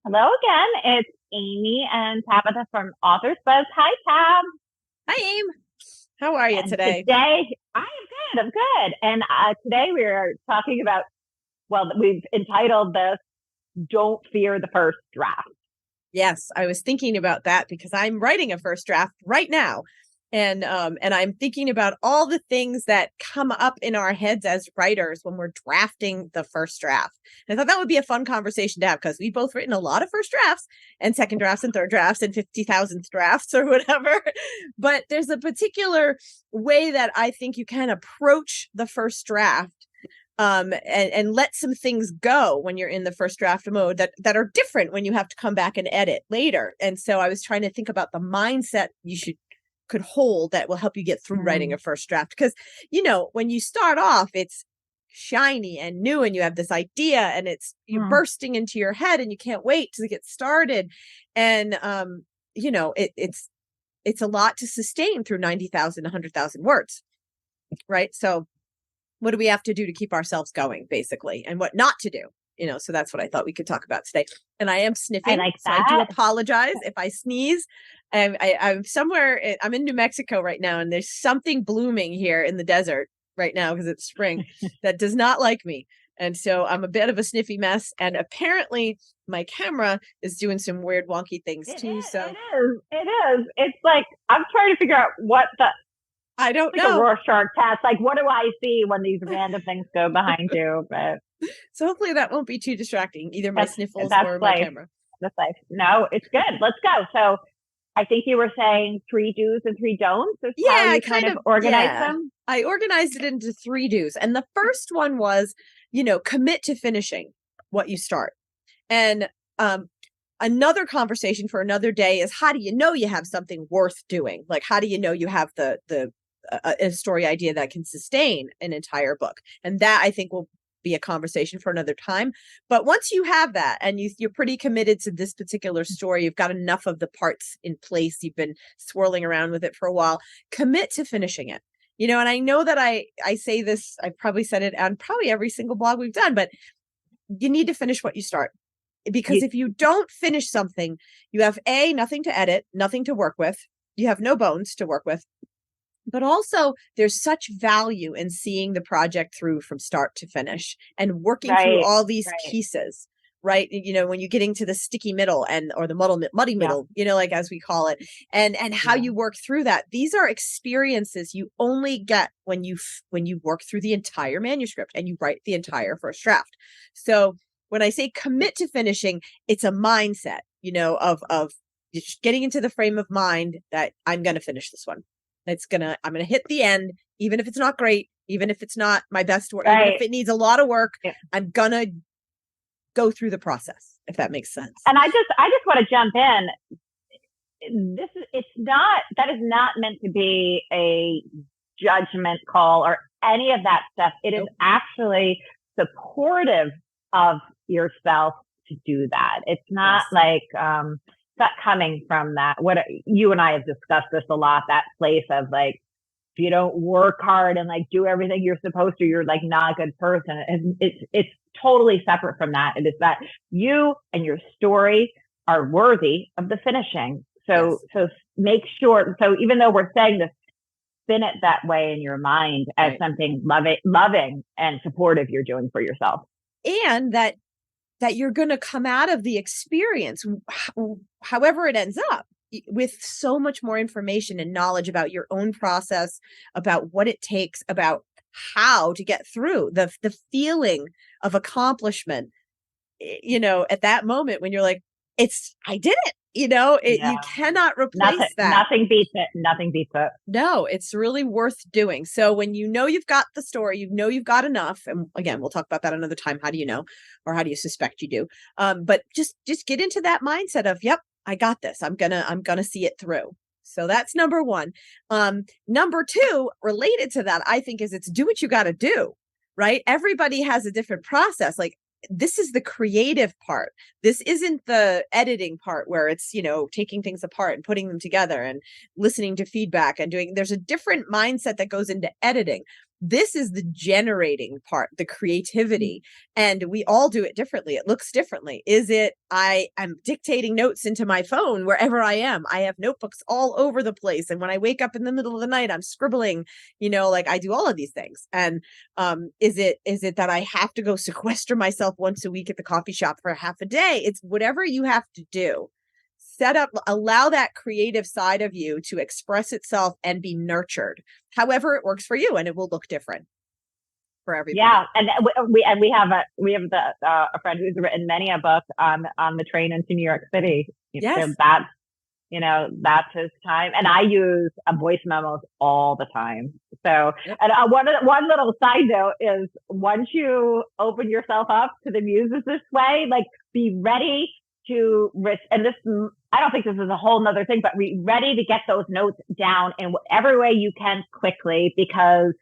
Hello again. It's Amy and Tabitha from Authors Buzz. Hi, Tab. Hi, Aim. How are you And today? today, I am good. I'm good. And today we are talking about, well, we've entitled this Don't Fear the First Draft. Yes, I was thinking about that because I'm writing a first draft right now. And I'm thinking about all the things that come up in our heads as writers when we're drafting the first draft. And I thought that would be a fun conversation to have because we've both written a lot of first drafts and second drafts and third drafts and 50,000th drafts or whatever. But there's a particular way that I think you can approach the first draft and let some things go when you're in the first draft mode that are different when you have to come back and edit later. And so I was trying to think about the mindset you could hold that will help you get through writing a first draft. Because, when you start off, it's shiny and new and you have this idea and you're bursting into your head and you can't wait to get started. And, it's a lot to sustain through 90,000, 100,000 words. Right. So what do we have to do to keep ourselves going, basically, and what not to do? So that's what I thought we could talk about today. And I am I sniffing, like so I do that. apologize if I sneeze. I'm somewhere. I'm in New Mexico right now, and there's something blooming here in the desert right now because it's spring that does not like me, and so I'm a bit of a sniffy mess. And apparently, my camera is doing some weird, wonky things It too. is. So It is. It is. It's like I'm trying to figure out what the I don't like a know. Rorschach test. Like, what do I see when these random things go behind you? But So hopefully that won't be too distracting, either my that's sniffles that's or my life. camera. That's life. No, it's good. Let's go. So I think you were saying three do's and three don'ts is how Yeah, you kind kind of of. organize Yeah. them. I organized it into three do's. And the first one was, commit to finishing what you start. And another conversation for another day is how do you know you have something worth doing? Like, how do you know you have the a story idea that can sustain an entire book? And that I think will be a conversation for another time. But once you have that and you're pretty committed to this particular story, you've got enough of the parts in place, you've been swirling around with it for a while, commit to finishing it. And I know that I say this, I've probably said it on probably every single blog we've done, but you need to finish what you start. Because You, if you don't finish something, you have nothing to edit, nothing to work with, you have no bones to work with. But also, there's such value in seeing the project through from start to finish and working through right, all these right. pieces, right? When you're getting to the sticky middle or the muddy Yeah, middle, like as we call it, and how yeah. you work through that. These are experiences you only get when you work through the entire manuscript and you write the entire first draft. So when I say commit to finishing, it's a mindset, of just getting into the frame of mind that I'm going to finish this one. I'm gonna hit the end, even if it's not great, even if it's not my best work, even if Right. it needs a lot of work, Yeah. I'm gonna go through the process, if that makes sense. And I just want to jump in. It's not, that is not meant to be a judgment call or any of that stuff. It is Nope. actually supportive of yourself to do that. It's not Yes. like, it's not coming from that. What you and I have discussed this a lot, that place of like, if you don't work hard and like do everything you're supposed to, you're like not a good person. And it's totally separate from that. It is that you and your story are worthy of the finishing. So Yes. so make sure. So even though we're saying this, spin it that way in your mind as Right. something loving and supportive you're doing for yourself. And that you're gonna come out of the experience, however it ends up, with so much more information and knowledge about your own process, about what it takes, about how to get through the feeling of accomplishment at that moment when you're like, I did it, you Yeah. cannot Nothing replace that. nothing beats it. Nothing beats it. No, it's really worth doing. So when you've got the story, you've got enough, and again, we'll talk about that another time. How do you know, or how do you suspect you do? But just get into that mindset of, yep, I got this. I'm gonna see it through. So that's number one. Number two, related to that, I think, is it's do what you got to do. Right? Everybody has a different process. Like, this is the creative part. This isn't the editing part where it's, taking things apart and putting them together and listening to feedback and there's a different mindset that goes into editing. This is the generating part, the creativity. And we all do it differently. It looks differently. Is it I'm dictating notes into my phone wherever I am? I have notebooks all over the place. And when I wake up in the middle of the night, I'm scribbling, like I do all of these things. And is it that I have to go sequester myself once a week at the coffee shop for half a day? It's whatever you have to do. Allow that creative side of you to express itself and be nurtured, however it works for you, and it will look different for everybody. Yeah, and we have a friend who's written many a book on the train into New York City. Yes. So that's his time, and I use voice memos all the time. So, yep. And one little side note is, once you open yourself up to the muses this way, like, be ready to risk, and this, I don't think this is a whole nother thing, but be ready to get those notes down in whatever way you can quickly, because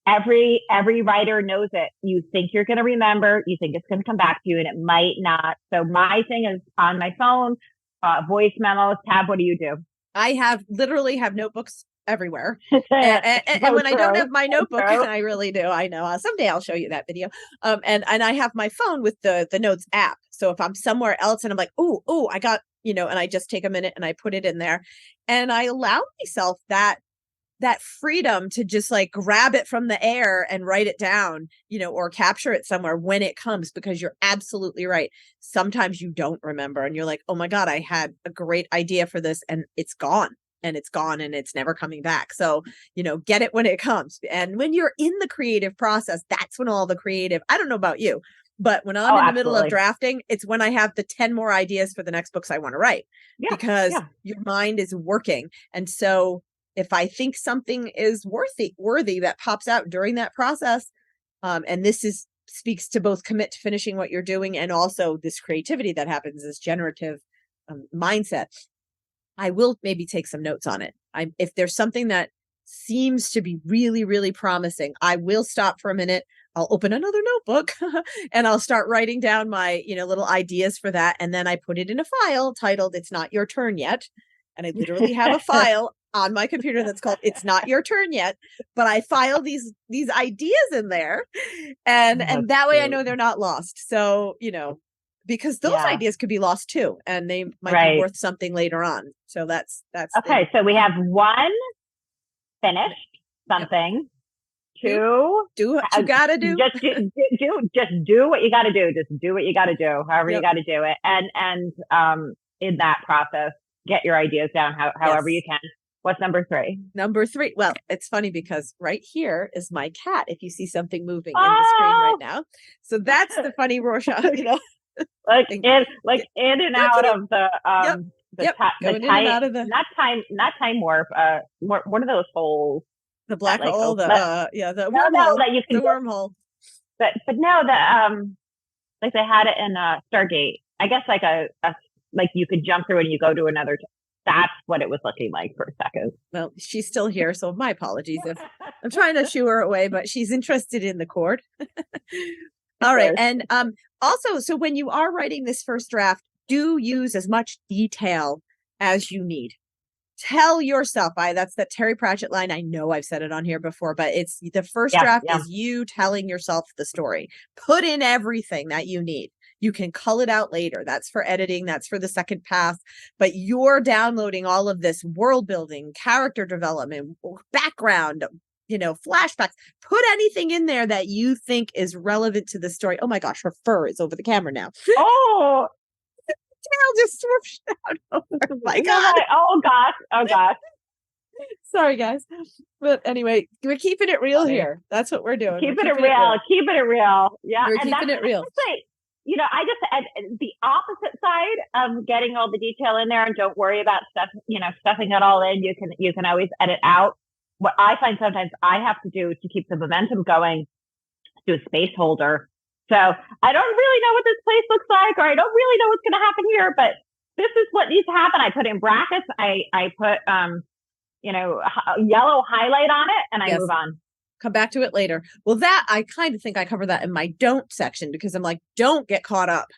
every writer knows it. You think you're going to remember, you think it's going to come back to you, and it might not. So my thing is on my phone, voice memos. Tab, what do you do? I literally have notebooks everywhere. and when I don't have my notebook, and I really do, I know, someday I'll show you that video. And I have my phone with the notes app. So if I'm somewhere else and I'm like, oh, I got, and I just take a minute and I put it in there, and I allow myself that freedom to just like grab it from the air and write it down, or capture it somewhere when it comes, because you're absolutely right. Sometimes you don't remember and you're like, oh my God, I had a great idea for this and it's gone. And it's never coming back. So, get it when it comes. And when you're in the creative process, that's when all the creative, I don't know about you, but when I'm in the middle of drafting, it's when I have the 10 more ideas for the next books I want to write, because your mind is working. And so if I think something is worthy that pops out during that process, and this speaks to both commit to finishing what you're doing and also this creativity that happens, this generative mindset, I will maybe take some notes on it. If there's something that seems to be really, really promising, I will stop for a minute. I'll open another notebook and I'll start writing down my, little ideas for that. And then I put it in a file titled "It's Not Your Turn Yet." And I literally have a file on my computer that's called "It's Not Your Turn Yet," but I file these ideas in there, and that way I know they're not lost. So, because those ideas could be lost too, and they might be worth something later on. So that's okay. So we have one, finished something. Two, do what you gotta do. Just do what you gotta do. Just do what you gotta do. However you gotta do it, and in that process, get your ideas down however you can. What's number 3? Number 3. Well, it's funny because right here is my cat. If you see something moving in the screen right now, so that's the funny Rorschach. Like in and out of the time, not time warp. One of those holes. The black hole. The wormhole. That you can the wormhole. But no, like they had it in Stargate. I guess like you could jump through and you go to another. That's what it was looking like for a second. Well, she's still here, so my apologies if I'm trying to shoo her away, but she's interested in the cord. All right. And also, so when you are writing this first draft, do use as much detail as you need. Tell yourself, that's that Terry Pratchett line. I know I've said it on here before, but it's the first draft is you telling yourself the story. Put in everything that you need. You can cull it out later. That's for editing. That's for the second pass. But you're downloading all of this world building, character development, background, flashbacks. Put anything in there that you think is relevant to the story. Oh my gosh, her fur is over the camera now. Oh, the tail just swooshed out. Oh my God. Oh gosh. Sorry, guys. But anyway, we're keeping it real here. That's what we're doing. Keeping it real. Yeah. We're keeping it real. I just the opposite side of getting all the detail in there, and don't worry about stuff, stuffing it all in. You can always edit out. What I find sometimes I have to do to keep the momentum going, do a space holder. So I don't really know what this place looks like, or I don't really know what's going to happen here, but this is what needs to happen. I put in brackets. I put yellow highlight on it, and I move on. Come back to it later. Well, that I kind of think I cover that in my don't section, because I'm like, don't get caught up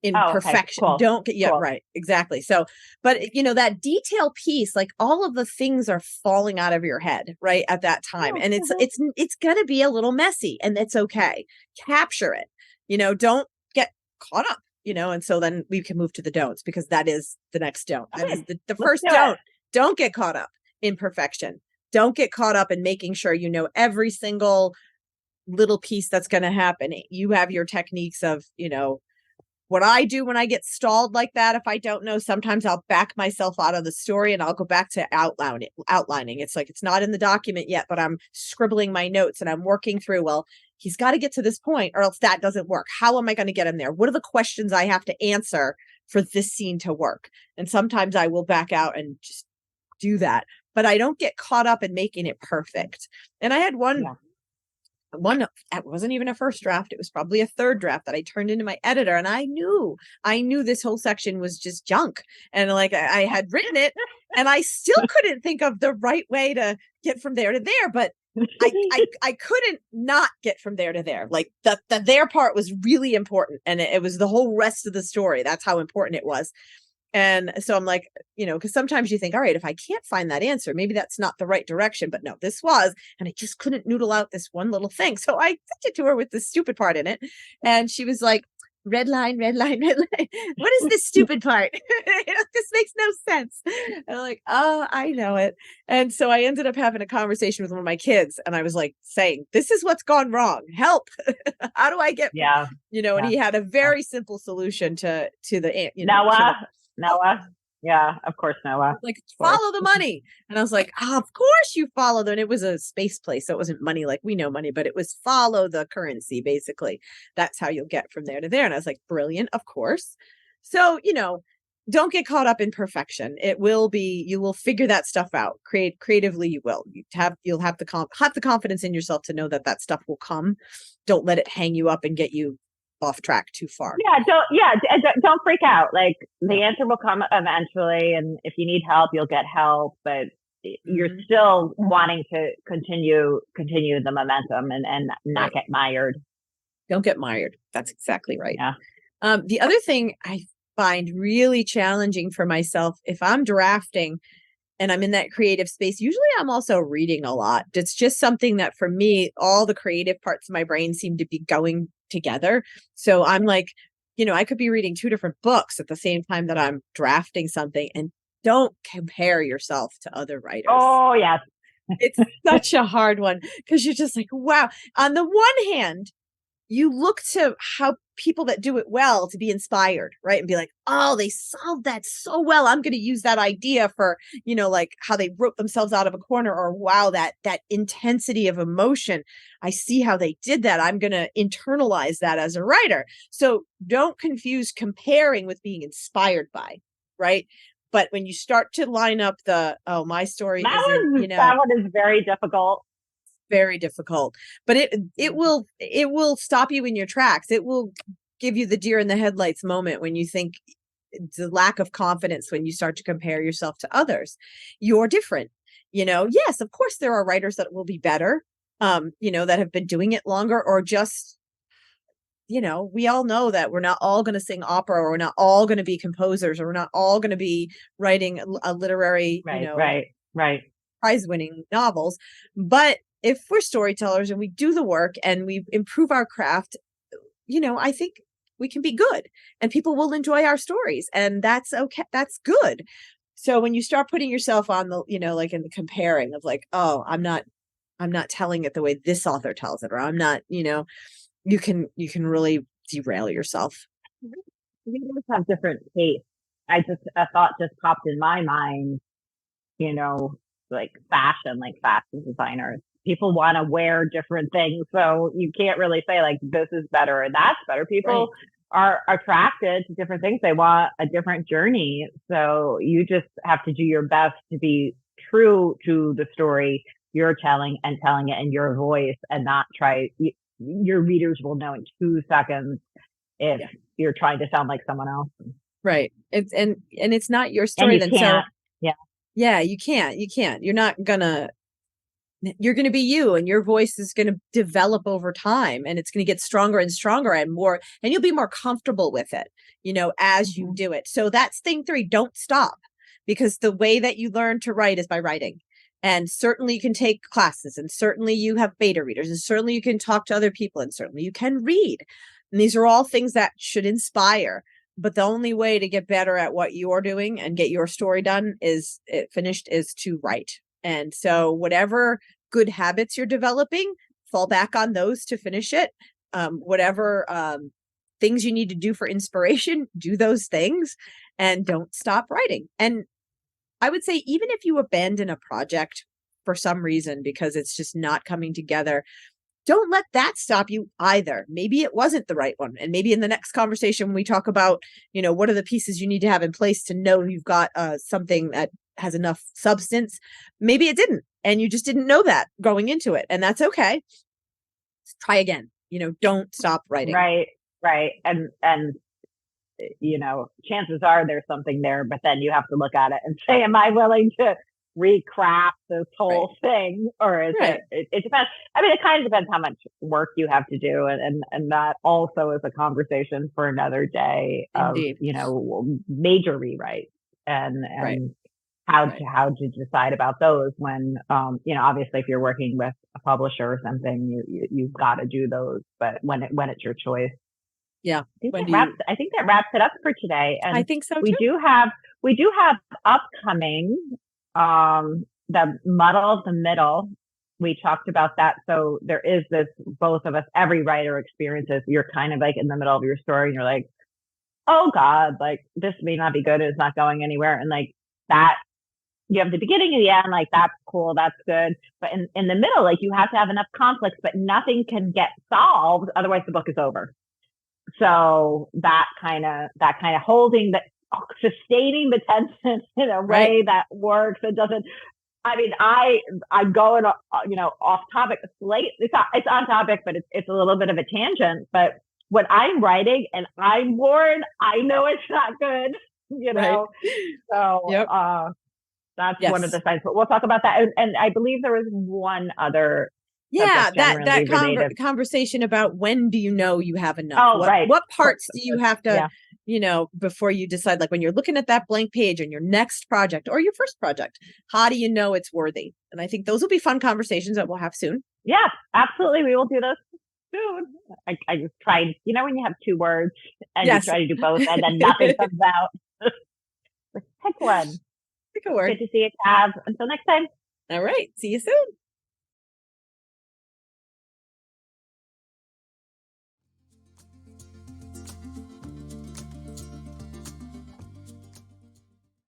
in Oh, okay. perfection. Cool. Don't get, yeah, Cool. right. Exactly. So, but you know, that detail piece, like all of the things are falling out of your head, right? At that time. Yeah. And it's going to be a little messy, and it's okay. Capture it, you know, don't get caught up, you know, and so then we can move to the don'ts, because that is the next don't. That is Okay. the Let's first do it. don't get caught up in perfection. Don't get caught up in making sure you know every single little piece that's going to happen. You have your techniques of, you know, what I do when I get stalled like that. If I don't know, sometimes I'll back myself out of the story and I'll go back to outlining. It's like, it's not in the document yet, but I'm scribbling my notes and I'm working through, well, he's got to get to this point or else that doesn't work. How am I going to get him there? What are the questions I have to answer for this scene to work? And sometimes I will back out and just do that, but I don't get caught up in making it perfect. And I had one, it wasn't even a first draft. It was probably a third draft that I turned into my editor. And I knew this whole section was just junk. And like, I had written it and I still couldn't think of the right way to get from there to there, but I couldn't not get from there to there. Like the there part was really important. And it was the whole rest of the story. That's how important it was. And so I'm like, you know, because sometimes you think, all right, if I can't find that answer, maybe that's not the right direction. But no, this was, and I just couldn't noodle out this one little thing. So I sent it to her with the stupid part in it. And she was like, red line, red line, red line. What is this stupid part? This makes no sense. And I'm like, oh, I know it. And so I ended up having a conversation with one of my kids. And I was like saying, this is what's gone wrong. Help. How do I get, you know, and he had a very simple solution to the, you know, Noah. Yeah, of course, Noah. Like, follow the money. And I was like, oh, of course you follow them. And it was a space place. So it wasn't money like we know money, but it was follow the currency, basically. That's how you'll get from there to there. And I was like, brilliant, of course. So, you know, don't get caught up in perfection. It will be, you will figure that stuff out. Creatively, you will. You'll have the confidence in yourself to know that that stuff will come. Don't let it hang you up and get you off track too far. Don't freak out. Like the answer will come eventually, and if you need help, you'll get help. But you're still wanting to continue the momentum and not get mired. Don't get mired. That's exactly right. Yeah. The other thing I find really challenging for myself, if I'm drafting and I'm in that creative space, usually I'm also reading a lot. It's just something that for me, all the creative parts of my brain seem to be going together. So I'm like, you know, I could be reading 2 different books at the same time that I'm drafting something. And don't compare yourself to other writers. Oh, yes. It's such a hard one because you're just like, wow. On the one hand, you look to how people that do it well to be inspired, right? And be like, oh, they solved that so well. I'm going to use that idea for, you know, like how they wrote themselves out of a corner, or wow, that intensity of emotion. I see how they did that. I'm going to internalize that as a writer. So don't confuse comparing with being inspired by, right? But when you start to line up my story, that one is very difficult. Very difficult, but it will stop you in your tracks. It will give you the deer in the headlights moment when you think the lack of confidence, when you start to compare yourself to others. You're different, you know. Yes, of course there are writers that will be better, you know, that have been doing it longer, or just, you know, we all know that we're not all going to sing opera, or we're not all going to be composers, or we're not all going to be writing a literary, right, prize-winning novels. But if we're storytellers and we do the work and we improve our craft, you know, I think we can be good and people will enjoy our stories, and that's okay. That's good. So when you start putting yourself on the, you know, like in the comparing of like, oh, I'm not telling it the way this author tells it, or I'm not, you know, you can really derail yourself. We just have different tastes. A thought just popped in my mind, you know, like fashion designers. People want to wear different things. So you can't really say like this is better or that's better. People are attracted to different things. They want a different journey. So you just have to do your best to be true to the story you're telling and telling it in your voice, and not try. Your readers will know in 2 seconds if you're trying to sound like someone else. Right. And it's not your story. And you can't. Yeah, you can't. You're not gonna you're going to be you, and your voice is going to develop over time, and it's going to get stronger and stronger and more, and you'll be more comfortable with it, as you do it. So that's thing 3, don't stop, because the way that you learn to write is by writing. And certainly you can take classes, and certainly you have beta readers, and certainly you can talk to other people, and certainly you can read. And these are all things that should inspire. But the only way to get better at what you're doing and get your story done finished is to write. And so whatever good habits you're developing, fall back on those to finish it. Whatever things you need to do for inspiration, do those things, and don't stop writing. And I would say, even if you abandon a project for some reason because it's just not coming together, don't let that stop you either. Maybe it wasn't the right one. And maybe in the next conversation, when we talk about, what are the pieces you need to have in place to know you've got something that has enough substance, maybe it didn't. And you just didn't know that going into it. And that's okay. Let's try again. Don't stop writing. Right. And chances are there's something there, but then you have to look at it and say, am I willing to recraft this whole thing? Or is it depends. I mean, it kind of depends how much work you have to do. And that also is a conversation for another day of, major rewrites and how to decide about those when, obviously if you're working with a publisher or something, you've got to do those, but when it's your choice. Yeah. I think that wraps it up for today. And I think so too. We do have upcoming, the muddle of the middle. We talked about that. So there is this, both of us, every writer experiences, you're kind of like in the middle of your story and you're like, oh God, like this may not be good. It's not going anywhere. And like that, you have the beginning and the end, like that's cool, that's good. But in the middle, like you have to have enough conflicts, but nothing can get solved. Otherwise the book is over. So that kind of holding sustaining the tension in a way that works. It doesn't, I mean, I'm going, off topic. It's on topic, but it's a little bit of a tangent. But when I'm writing and I'm bored, I know it's not good, So, that's one of the signs, but we'll talk about that. And I believe there was one other. Yeah, that conversation about when do you know you have enough? What parts do you have to, before you decide, like when you're looking at that blank page on your next project or your first project, how do you know it's worthy? And I think those will be fun conversations that we'll have soon. Yeah, absolutely. We will do those soon. I just tried, when you have 2 words and you try to do both and then nothing comes out. Pick one. Pick a word. Good to see you, Tab. Until next time. All right. See you soon.